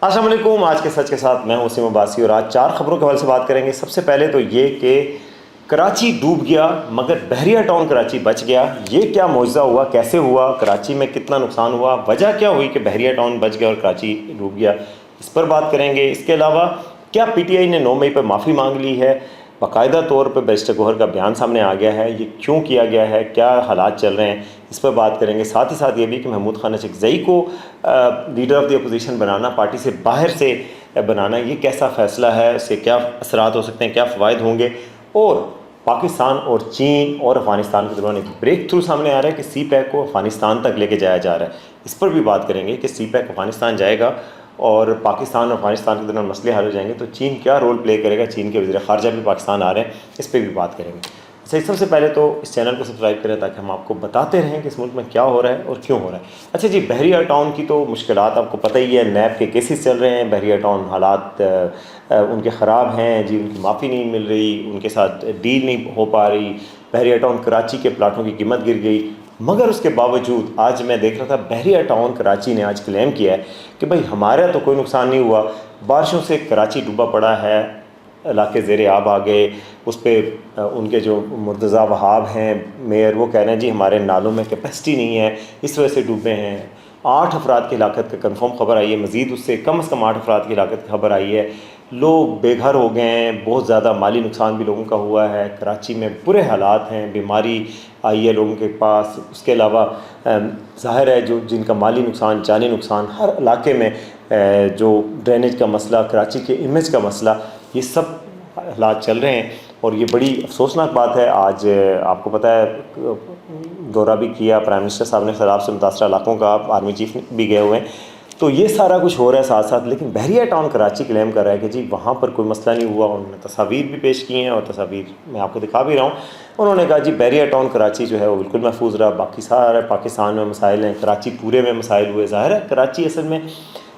السلام علیکم. آج کے سچ کے ساتھ میں ہوں وسیم عباسی اور آج 4 خبروں کے حوالے سے بات کریں گے. سب سے پہلے تو یہ کہ کراچی ڈوب گیا مگر بحریہ ٹاؤن کراچی بچ گیا. یہ کیا معجزہ ہوا, کیسے ہوا, کراچی میں کتنا نقصان ہوا, وجہ کیا ہوئی کہ بحریہ ٹاؤن بچ گیا اور کراچی ڈوب گیا, اس پر بات کریں گے. اس کے علاوہ کیا پی ٹی آئی نے 9 مئی پر معافی مانگ لی ہے, باقاعدہ طور پر بیرسٹر گوہر کا بیان سامنے آ گیا ہے, یہ کیوں کیا گیا ہے, کیا حالات چل رہے ہیں, اس پر بات کریں گے. ساتھ ہی ساتھ یہ بھی کہ محمود خان اچکزئی کو leader of the opposition banana, party سے باہر سے بنانا, یہ کیسا فیصلہ ہے, اس سے کیا اثرات ہو سکتے ہیں, کیا فوائد ہوں گے. اور پاکستان اور چین اور افغانستان کے دوران ایک بریک تھرو سامنے آ رہا ہے کہ سی پیک کو افغانستان تک لے کے جایا جا رہا ہے. اس پر بھی بات کریں گے کہ سی پیک افغانستان جائے گا اور پاکستان اور افغانستان کے دوران مسئلے حل ہو جائیں گے تو چین کیا رول پلے کرے گا. چین کے وزیر خارجہ بھی پاکستان آ رہے ہیں, اس پہ بھی بات کریں گے. سب سے پہلے تو اس چینل کو سبسکرائب کریں تاکہ ہم آپ کو بتاتے رہیں کہ اس ملک میں کیا ہو رہا ہے اور کیوں ہو رہا ہے. اچھا جی, بحریہ ٹاؤن کی تو مشکلات آپ کو پتہ ہی ہے, نیب کے کیسز چل رہے ہیں, بحریہ ٹاؤن حالات ان کے خراب ہیں جی, ان کی معافی نہیں مل رہی, ان کے ساتھ ڈیل نہیں ہو پا رہی. بحریہ ٹاؤن کراچی کے پلاٹوں کی قیمت گر گئی, مگر اس کے باوجود آج میں دیکھ رہا تھا بحریہ ٹاؤن کراچی نے آج کلیم کیا ہے کہ بھائی ہمارا تو کوئی نقصان نہیں ہوا, بارشوں سے کراچی ڈوبا پڑا ہے, علاقے زیر آب آ گئے. اس پہ ان کے جو مرتضیٰ وہاب ہیں میئر, وہ کہہ رہے ہیں جی ہمارے نالوں میں کیپیسٹی نہیں ہے, اس وجہ سے ڈوبے ہیں. 8 افراد کی ہلاکت کا کنفرم خبر آئی ہے, مزید اس سے کم از کم 8 افراد کی ہلاکت کی خبر آئی ہے. لوگ بے گھر ہو گئے ہیں, بہت زیادہ مالی نقصان بھی لوگوں کا ہوا ہے. کراچی میں برے حالات ہیں, بیماری آئی ہے لوگوں کے پاس. اس کے علاوہ ظاہر ہے جو جن کا مالی نقصان, جانی نقصان, ہر علاقے میں جو ڈرینیج کا مسئلہ, کراچی کے امیج کا مسئلہ, یہ سب حالات چل رہے ہیں. اور یہ بڑی افسوسناک بات ہے. آج آپ کو پتہ ہے دورہ بھی کیا پرائم منسٹر صاحب نے سیلاب سے متاثرہ علاقوں کا, آرمی چیف بھی گئے ہوئے ہیں, تو یہ سارا کچھ ہو رہا ہے ساتھ ساتھ. لیکن بحریہ ٹاؤن کراچی کلیم کر رہا ہے کہ جی وہاں پر کوئی مسئلہ نہیں ہوا. انہوں نے تصاویر بھی پیش کی ہیں اور تصاویر میں آپ کو دکھا بھی رہا ہوں. انہوں نے کہا جی بحریہ ٹاؤن کراچی جو ہے وہ بالکل محفوظ رہا, باقی سارے پاکستان میں مسائل ہیں, کراچی پورے میں مسائل ہوئے. ظاہر ہے کراچی اصل میں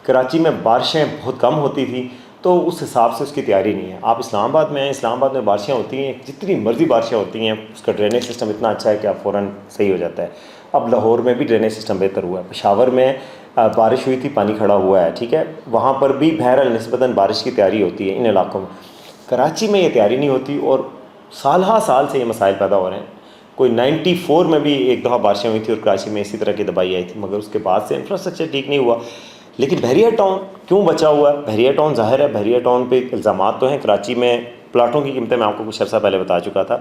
کراچی میں بارشیں بہت کم ہوتی تھیں تو اس حساب سے اس کی تیاری نہیں ہے. آپ اسلام آباد میں ہیں, اسلام آباد میں بارشیں ہوتی ہیں, جتنی مرضی بارشیں ہوتی ہیں, اس کا ڈرینیج سسٹم اتنا اچھا ہے کہ آپ فوراً صحیح ہو جاتا ہے. اب لاہور میں بھی ڈرینیج سسٹم بہتر ہوا ہے, پشاور میں بارش ہوئی تھی, پانی کھڑا ہوا ہے, ٹھیک ہے, وہاں پر بھی بہرحال نسبتاً بارش کی تیاری ہوتی ہے ان علاقوں میں. کراچی میں یہ تیاری نہیں ہوتی اور سال ہا سال سے یہ مسائل پیدا ہو رہے ہیں. کوئی 94 میں بھی ایک دفعہ بارشیں ہوئی تھی اور کراچی میں اسی طرح کی دبائی آئی تھی, مگر اس کے بعد سے انفراسٹرکچر ٹھیک نہیں ہوا. لیکن بحریہ ٹاؤن کیوں بچا ہوا ہے؟ بحریہ ٹاؤن ظاہر ہے بحریہ ٹاؤن پہ الزامات تو ہیں. کراچی میں پلاٹوں کی قیمتیں میں آپ کو کچھ عرصہ پہلے بتا چکا تھا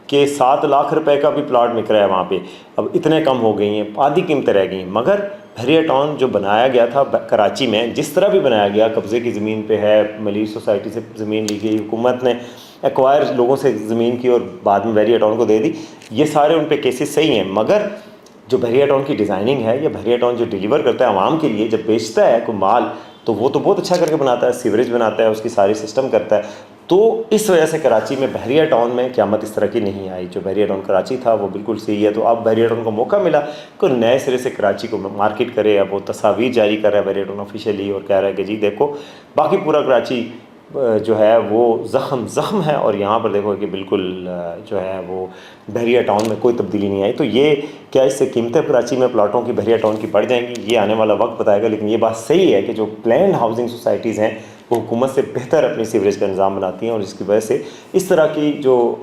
کہ 7 لاکھ روپے کا بھی پلاٹ بک رہا ہے وہاں پہ, اب اتنے کم ہو گئی ہیں, آدھی قیمتیں رہ گئی ہیں. مگر بحریہ ٹاؤن جو بنایا گیا تھا کراچی میں, جس طرح بھی بنایا گیا, قبضے کی زمین پہ ہے, ملیش سوسائٹی سے زمین لی گئی, حکومت نے ایکوائر لوگوں سے زمین کی اور بعد میں بحریہ ٹاؤن کو دے دی, یہ سارے ان پہ کیسز صحیح ہیں. مگر جو بحریہ ٹاؤن کی ڈیزائننگ ہے, یا بحریہ ٹاؤن جو ڈیلیور کرتا ہے عوام کے لیے, جب بیچتا ہے کوئی مال تو وہ تو بہت اچھا کر کے بناتا ہے, سیوریج بناتا ہے, اس کی ساری سسٹم کرتا ہے. تو اس وجہ سے کراچی میں بحریہ ٹاؤن میں قیامت اس طرح کی نہیں آئی. جو بحریہ ٹاؤن کراچی تھا وہ بالکل صحیح ہے. تو اب بحریہ ٹاؤن کو موقع ملا کہ نئے سرے سے کراچی کو مارکیٹ کرے. اب وہ تصاویر جاری کر رہا ہے بحریہ ٹاؤن آفیشیلی اور کہہ رہا ہے کہ جی دیکھو باقی پورا کراچی جو ہے وہ زخم ہے, اور یہاں پر دیکھو کہ بالکل جو ہے وہ بحریہ ٹاؤن میں کوئی تبدیلی نہیں آئی. تو یہ کیا اس سے قیمتیں کراچی میں پلاٹوں کی بحریہ ٹاؤن کی بڑھ جائیں گی, یہ آنے والا وقت بتائے گا. لیکن یہ بات صحیح ہے کہ جو پلانڈ ہاؤسنگ سوسائٹیز ہیں وہ حکومت سے بہتر اپنی سیوریج کا نظام بناتی ہیں, اور اس کی وجہ سے اس طرح کی جو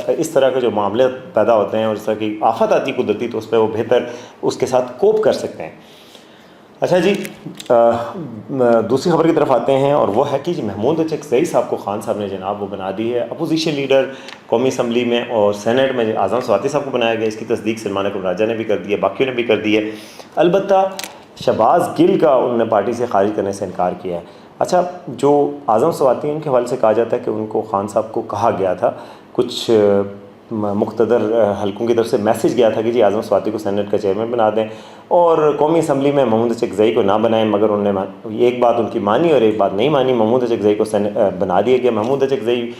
اس طرح کے جو معاملے پیدا ہوتے ہیں اور اس طرح کی آفت آتی قدرتی, تو اس پہ وہ بہتر اس کے ساتھ کوپ کر سکتے ہیں. اچھا جی, دوسری خبر کی طرف آتے ہیں, اور وہ ہے کہ جی محمود اچکزئی صاحب کو خان صاحب نے جناب وہ بنا دی ہے اپوزیشن لیڈر قومی اسمبلی میں, اور سینٹ میں اعظم سواتی صاحب کو بنایا گیا. اس کی تصدیق سلمان اکرم راجہ نے بھی کر دی ہے, باقیوں نے بھی کر دی ہے. البتہ شہباز گل کا انہوں نے پارٹی سے خارج کرنے سے انکار کیا ہے. اچھا, جو اعظم سواتی ان کے حوالے سے کہا جاتا ہے کہ ان کو خان صاحب کو کہا گیا تھا, کچھ مقتدر حلقوں کی طرف سے میسج گیا تھا کہ جی اعظم سواتی کو سینٹ کا چیئرمین بنا دیں اور قومی اسمبلی میں محمود اچکزئی کو نہ بنائیں. مگر انہوں نے ایک بات ان کی مانی اور ایک بات نہیں مانی. محمود اچکزئی کو بنا دیا گیا. محمود اچکزئی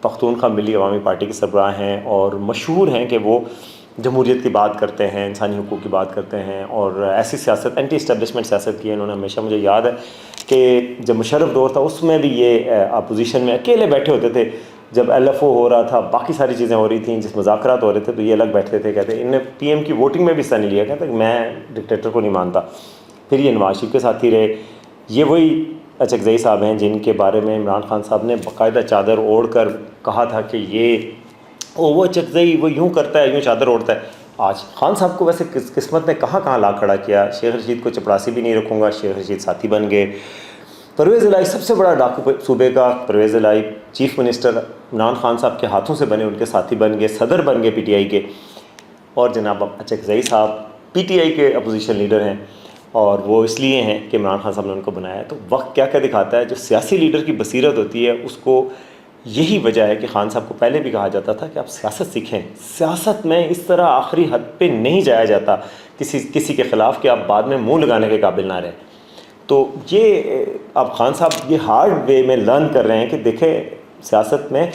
پختونخوا ملی عوامی پارٹی کے سربراہ ہیں اور مشہور ہیں کہ وہ جمہوریت کی بات کرتے ہیں, انسانی حقوق کی بات کرتے ہیں, اور ایسی سیاست اینٹی اسٹیبلشمنٹ سیاست کی ہے انہوں نے ہمیشہ. مجھے یاد ہے کہ جب مشرف دور تھا اس میں بھی یہ اپوزیشن میں اکیلے بیٹھے ہوتے تھے. جب ایل ایف او ہو رہا تھا, باقی ساری چیزیں ہو رہی تھیں, جس مذاکرات ہو رہے تھے, تو یہ الگ بیٹھتے تھے. کہتے انہیں پی ایم کی ووٹنگ میں بھی حصہ نہیں لیا. کہتے میں ڈکٹیٹر کو نہیں مانتا. پھر یہ نواز شریف کے ساتھی رہے. یہ وہی اچکزئی صاحب ہیں جن کے بارے میں عمران خان صاحب نے باقاعدہ چادر اوڑھ کر کہا تھا کہ وہ اچکزئی وہ یوں کرتا ہے، یوں چادر اوڑھتا ہے. آج خان صاحب کو ویسے قسمت نے کہاں کہاں لا کھڑا کیا. شیخ رشید کو چپڑاسی بھی نہیں رکھوں گا، شیخ رشید ساتھی بن گئے. پرویز الہی سب سے بڑا ڈاکو صوبے کا، پرویز الہی چیف منسٹر عمران خان صاحب کے ہاتھوں سے بنے، ان کے ساتھی بن گئے، صدر بن گئے پی ٹی آئی کے. اور جناب اچکزئی صاحب پی ٹی آئی کے اپوزیشن لیڈر ہیں، اور وہ اس لیے ہیں کہ عمران خان صاحب نے ان کو بنایا. تو وقت کیا کیا دکھاتا ہے. جو سیاسی لیڈر کی بصیرت ہوتی ہے اس کو، یہی وجہ ہے کہ خان صاحب کو پہلے بھی کہا جاتا تھا کہ آپ سیاست سیکھیں. سیاست میں اس طرح آخری حد پہ نہیں جایا جاتا کسی کے خلاف کہ آپ بعد میں منہ لگانے کے قابل نہ رہیں. تو یہ اب خان صاحب یہ ہارڈ وے میں لرن کر رہے ہیں کہ دیکھیں سیاست میں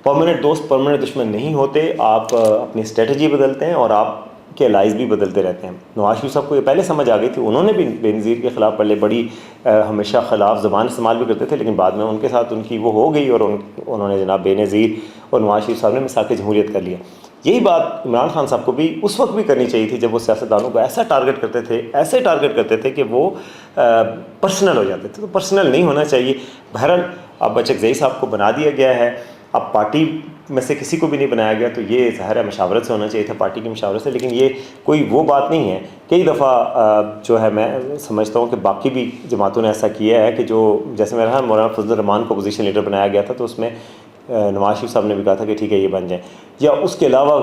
پرماننٹ دوست پرماننٹ دشمن نہیں ہوتے. آپ اپنی اسٹریٹجی بدلتے ہیں اور آپ کے الائز بھی بدلتے رہتے ہیں. نواز شریف صاحب کو یہ پہلے سمجھ آ گئی تھی، انہوں نے بھی بے نظیر کے خلاف پہلے بڑی ہمیشہ خلاف زبان استعمال بھی کرتے تھے، لیکن بعد میں ان کے ساتھ ان کی وہ ہو گئی اور انہوں نے جناب بے نظیر اور نواز شریف صاحب نے مساق جمہوریت کر لیا. یہی بات عمران خان صاحب کو بھی اس وقت بھی کرنی چاہیے تھی جب وہ سیاستدانوں کو ایسا ٹارگٹ کرتے تھے، ایسے ٹارگٹ کرتے تھے کہ وہ پرسنل ہو جاتے تھے. تو پرسنل نہیں ہونا چاہیے. بہرحال اب اچکزئی صاحب کو بنا دیا گیا ہے. اب پارٹی میں سے کسی کو بھی نہیں بنایا گیا، تو یہ ظاہر ہے مشاورت سے ہونا چاہیے تھا، پارٹی کی مشاورت سے. لیکن یہ کوئی وہ بات نہیں ہے. کئی دفعہ جو ہے میں سمجھتا ہوں کہ باقی بھی جماعتوں نے ایسا کیا ہے کہ جو جیسے میرا مولانا فضل الرحمان کو اپوزیشن لیڈر بنایا گیا تھا، تو اس میں نواز شریف صاحب نے بھی کہا تھا کہ ٹھیک ہے یہ بن جائیں. یا اس کے علاوہ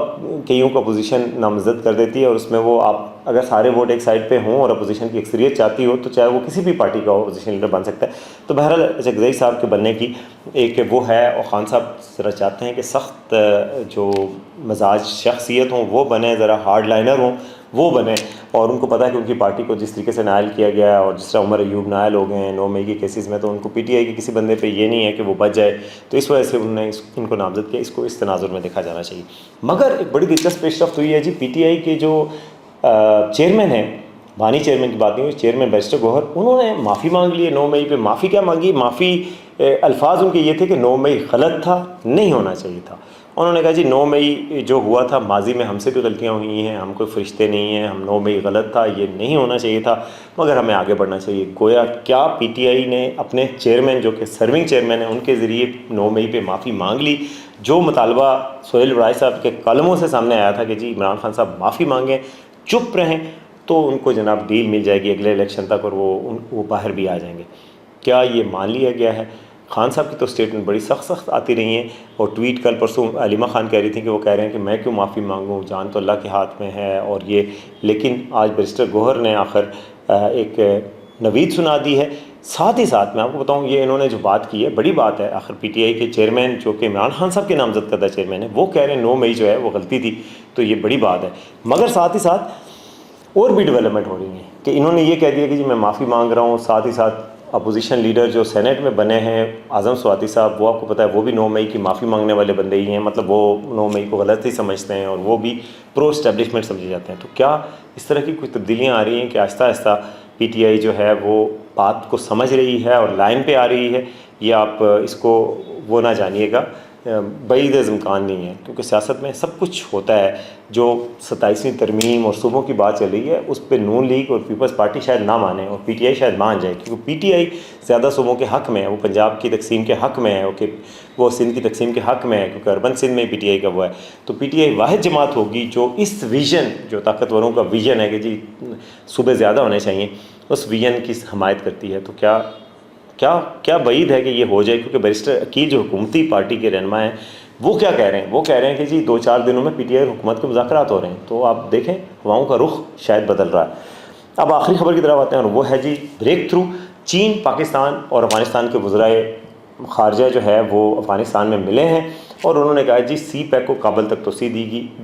کئیوں کو اپوزیشن نامزد کر دیتی ہے، اور اس میں وہ آپ اگر سارے ووٹ ایک سائڈ پہ ہوں اور اپوزیشن کی اکثریت چاہتی ہو تو چاہے وہ کسی بھی پارٹی کا اپوزیشن لیڈر بن سکتا ہے. تو بہرحال اچکزئی صاحب کے بننے کی ایک وہ ہے، اور خان صاحب ذرا چاہتے ہیں کہ سخت جو مزاج شخصیت ہوں وہ بنے، ذرا ہارڈ لائنر ہوں وہ بنے. اور ان کو پتہ ہے کہ ان کی پارٹی کو جس طریقے سے نائل کیا گیا ہے، اور جس طرح عمر ایوب نائل ہو گئے ہیں 9 مئی کے کیسز میں، تو ان کو پی ٹی آئی کے کسی بندے پہ یہ نہیں ہے کہ وہ بچ جائے. تو اس وجہ سے انہوں نے ان کو نامزد کیا. اس کو اس تناظر میں دیکھا جانا چاہیے. مگر ایک بڑی دلچسپ پیش رفت ہوئی ہے جی. پی ٹی آئی کے جو چیئرمین ہیں، بانی چیئرمین کی بات نہیں ہوئی، چیئرمین بیرسٹر گوہر، انہوں نے معافی مانگ لی ہے 9 مئی پہ. معافی کیا مانگی؟ معافی الفاظ ان کے یہ تھے کہ 9 مئی غلط تھا، نہیں ہونا چاہیے تھا. انہوں نے کہا جی 9 مئی جو ہوا تھا ماضی میں ہم سے بھی غلطیاں ہوئی ہیں، ہم کوئی فرشتے نہیں ہیں، ہم 9 مئی غلط تھا، یہ نہیں ہونا چاہیے تھا، مگر ہمیں آگے بڑھنا چاہیے. گویا کیا پی ٹی آئی نے اپنے چیئرمین جو کہ سرونگ چیئرمین ہیں ان کے ذریعے 9 مئی پہ معافی مانگ لی. جو مطالبہ سہیل وڑائے صاحب کے قلموں سے سامنے آیا تھا کہ جی عمران خان صاحب معافی مانگیں، چپ رہیں، تو ان کو جناب ڈیل مل جائے گی اگلے الیکشن تک، اور وہ باہر بھی آ جائیں گے. کیا یہ مان لیا گیا ہے؟ خان صاحب کی تو اسٹیٹمنٹ بڑی سخت آتی رہی ہیں، اور ٹویٹ کل پرسوں علیمہ خان کہہ رہی تھی کہ وہ کہہ رہے ہیں کہ میں کیوں معافی مانگوں، جان تو اللہ کے ہاتھ میں ہے اور یہ. لیکن آج بیرسٹر گوہر نے آخر ایک نوید سنا دی ہے. ساتھ ہی ساتھ میں آپ کو بتاؤں یہ انہوں نے جو بات کی ہے بڑی بات ہے. آخر پی ٹی آئی کے چیئرمین جو کہ عمران خان صاحب کے نامزد کردہ چیئرمین ہیں، وہ کہہ رہے ہیں 9 مئی جو ہے وہ غلطی تھی، تو یہ بڑی بات ہے. مگر ساتھ ہی ساتھ اور بھی ڈیولپمنٹ ہو رہی ہیں کہ انہوں نے یہ کہہ دیا کہ جی میں معافی مانگ رہا ہوں. ساتھ ہی ساتھ اپوزیشن لیڈر جو سینیٹ میں بنے ہیں اعظم سواتی صاحب، وہ آپ کو پتہ ہے وہ بھی 9 مئی کی معافی مانگنے والے بندے ہی ہیں. مطلب وہ 9 مئی کو غلط ہی سمجھتے ہیں اور وہ بھی پرو اسٹیبلشمنٹ سمجھے جاتے ہیں. تو کیا اس طرح کی کوئی تبدیلیاں آ رہی ہیں کہ آہستہ آہستہ پی ٹی آئی جو ہے وہ بات کو سمجھ رہی ہے اور لائن پہ آ رہی ہے؟ یا آپ اس کو وہ نہ جانیے گا، بعید امکان نہیں ہے، کیونکہ سیاست میں سب کچھ ہوتا ہے. جو 27ویں ترمیم اور صوبوں کی بات چل رہی ہے اس پہ نون لیگ اور پیپلز پارٹی شاید نہ مانے اور پی ٹی آئی شاید مان جائے، کیونکہ پی ٹی آئی زیادہ صوبوں کے حق میں ہے. وہ پنجاب کی تقسیم کے حق میں ہے، وہ سندھ کی تقسیم کے حق میں ہے، کیونکہ اربن سندھ میں پی ٹی آئی کا وہ ہے. تو پی ٹی آئی واحد جماعت ہوگی جو اس ویژن، جو طاقتوروں کا ویژن ہے کہ جی صوبے زیادہ ہونے چاہیے، اس ویژن کی حمایت کرتی ہے. تو کیا بعید ہے کہ یہ ہو جائے، کیونکہ بیرسٹر عقیل جو حکومتی پارٹی کے رہنما ہیں وہ کیا کہہ رہے ہیں؟ وہ کہہ رہے ہیں کہ جی 2-4 دنوں میں پی ٹی آئی حکومت کے مذاکرات ہو رہے ہیں. تو آپ دیکھیں ہواؤں کا رخ شاید بدل رہا ہے. اب آخری خبر کی طرف آتے ہیں، اور وہ ہے جی بریک تھرو. چین، پاکستان اور افغانستان کے وزرائے خارجہ جو ہے وہ افغانستان میں ملے ہیں، اور انہوں نے کہا جی سی پیک کو کابل تک توسیع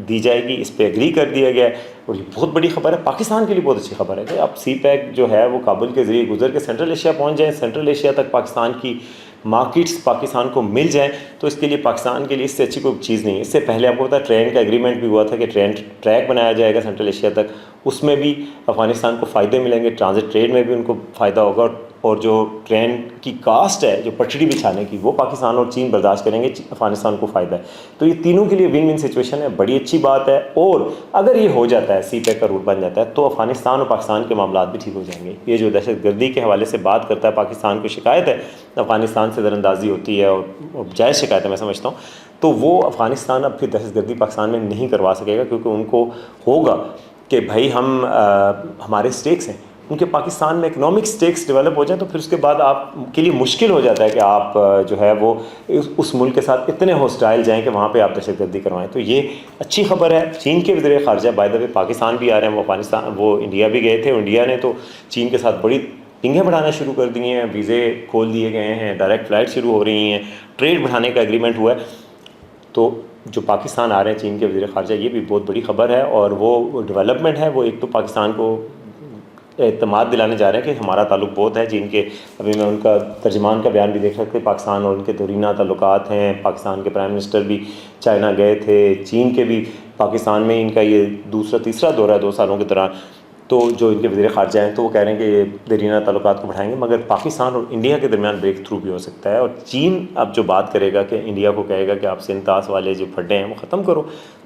دی جائے گی. اس پہ ایگری کر دیا گیا ہے، اور یہ بہت بڑی خبر ہے. پاکستان کے لیے بہت اچھی خبر ہے کہ اب سی پیک جو ہے وہ کابل کے ذریعے گزر کے سینٹرل ایشیا پہنچ جائیں، سینٹرل ایشیا تک پاکستان کی مارکیٹس پاکستان کو مل جائیں. تو اس کے لیے پاکستان کے لیے اس سے اچھی کوئی چیز نہیں ہے. اس سے پہلے آپ کو پتا ہے ٹرین کا ایگریمنٹ بھی ہوا تھا کہ ٹریک بنایا جائے گا سینٹرل ایشیا تک، اس میں بھی افغانستان کو فائدے ملیں گے، ٹرانزٹ ٹریڈ میں بھی ان کو فائدہ ہوگا، اور اور جو ٹرین کی کاسٹ ہے جو پٹڑی بچھانے کی وہ پاکستان اور چین برداشت کریں گے، افغانستان کو فائدہ ہے. تو یہ تینوں کے لیے ون ون سچویشن ہے، بڑی اچھی بات ہے. اور اگر یہ ہو جاتا ہے، سی پیک کا روٹ بن جاتا ہے، تو افغانستان اور پاکستان کے معاملات بھی ٹھیک ہو جائیں گے. یہ جو دہشت گردی کے حوالے سے بات کرتا ہے پاکستان کو شکایت ہے افغانستان سے دراندازی ہوتی ہے اور جائز شکایت ہے میں سمجھتا ہوں، تو وہ افغانستان اب پھر دہشت گردی پاکستان میں نہیں کروا سکے گا، کیونکہ ان کو ہوگا کہ بھائی ہمارے سٹیکس ہیں، ان کے پاکستان میں اکنامک سٹیکس ڈیولپ ہو جائیں تو پھر اس کے بعد آپ کے لیے مشکل ہو جاتا ہے کہ آپ جو ہے وہ اس ملک کے ساتھ اتنے ہوسٹائل جائیں کہ وہاں پہ آپ دہشت گردی کروائیں. تو یہ اچھی خبر ہے. چین کے وزیر خارجہ بائی دا وے پاکستان بھی آ رہے ہیں، وہ افغانستان وہ انڈیا بھی گئے تھے. انڈیا نے تو چین کے ساتھ بڑی پنگیں بڑھانا شروع کر دی ہیں، ویزے کھول دیے گئے ہیں، ڈائریکٹ فلائٹ شروع ہو رہی ہیں، ٹریڈ بڑھانے کا ایگریمنٹ ہوا ہے. تو جو پاکستان آ رہے ہیں چین کے وزیر خارجہ، یہ بھی بہت بڑی خبر ہے. اور وہ ڈیولپمنٹ ہے، وہ ایک تو پاکستان کو اعتماد دلانے جا رہے ہیں کہ ہمارا تعلق بہت ہے چین کے. ابھی میں ان کا ترجمان کا بیان بھی دیکھ سکتے، پاکستان اور ان کے دورینہ تعلقات ہیں. پاکستان کے پرائم منسٹر بھی چائنا گئے تھے، چین کے بھی پاکستان میں ان کا یہ دوسرا تیسرا دورہ ہے 2 سالوں کے دوران. تو جو ان کے وزیر خارجہ ہیں تو وہ کہہ رہے ہیں کہ یہ دیرینہ تعلقات کو بڑھائیں گے، مگر پاکستان اور انڈیا کے درمیان بریک تھرو بھی ہو سکتا ہے. اور چین اب جو بات کرے گا کہ انڈیا کو کہے گا کہ آپ سنتاس والے جو پھڈے ہیں وہ ختم کرو،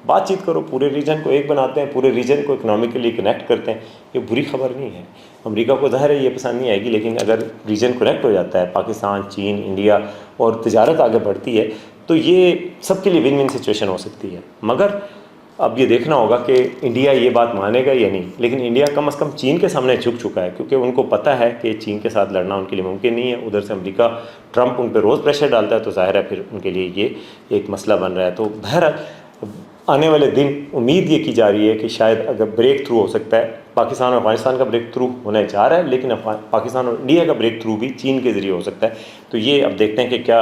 بات چیت کرو، پورے ریجن کو ایک بناتے ہیں، پورے ریجن کو اکنامکلی کنیکٹ کرتے ہیں. یہ بری خبر نہیں ہے. امریکہ کو ظاہر ہے یہ پسند نہیں آئے گی، لیکن اگر ریجن کنیکٹ ہو جاتا ہے پاکستان، چین، انڈیا، اور تجارت آگے بڑھتی ہے تو یہ سب کے لیے ون ون سچویشن ہو سکتی ہے. مگر اب یہ دیکھنا ہوگا کہ انڈیا یہ بات مانے گا یا نہیں. لیکن انڈیا کم از کم چین کے سامنے جھک چکا ہے، کیونکہ ان کو پتہ ہے کہ چین کے ساتھ لڑنا ان کے لیے ممکن نہیں ہے. ادھر سے امریکہ ٹرمپ ان پہ روز پریشر ڈالتا ہے، تو ظاہر ہے پھر ان کے لیے یہ ایک مسئلہ بن رہا ہے. تو بہرحال آنے والے دن امید یہ کی جا رہی ہے کہ شاید اگر بریک تھرو ہو سکتا ہے، پاکستان اور افغانستان کا بریک تھرو ہونے جا رہا ہے، لیکن پاکستان اور انڈیا کا بریک تھرو بھی چین کے ذریعے ہو سکتا ہے. تو یہ اب دیکھتے ہیں کہ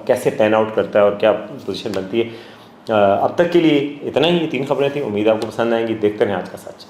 کیسے پین آؤٹ کرتا ہے اور کیا پوزیشن بنتی ہے. اب تک کے لیے اتنا ہی، 3 خبریں تھیں. امید آپ کو پسند آئیں گی. دیکھتے رہیں آج کا سچ.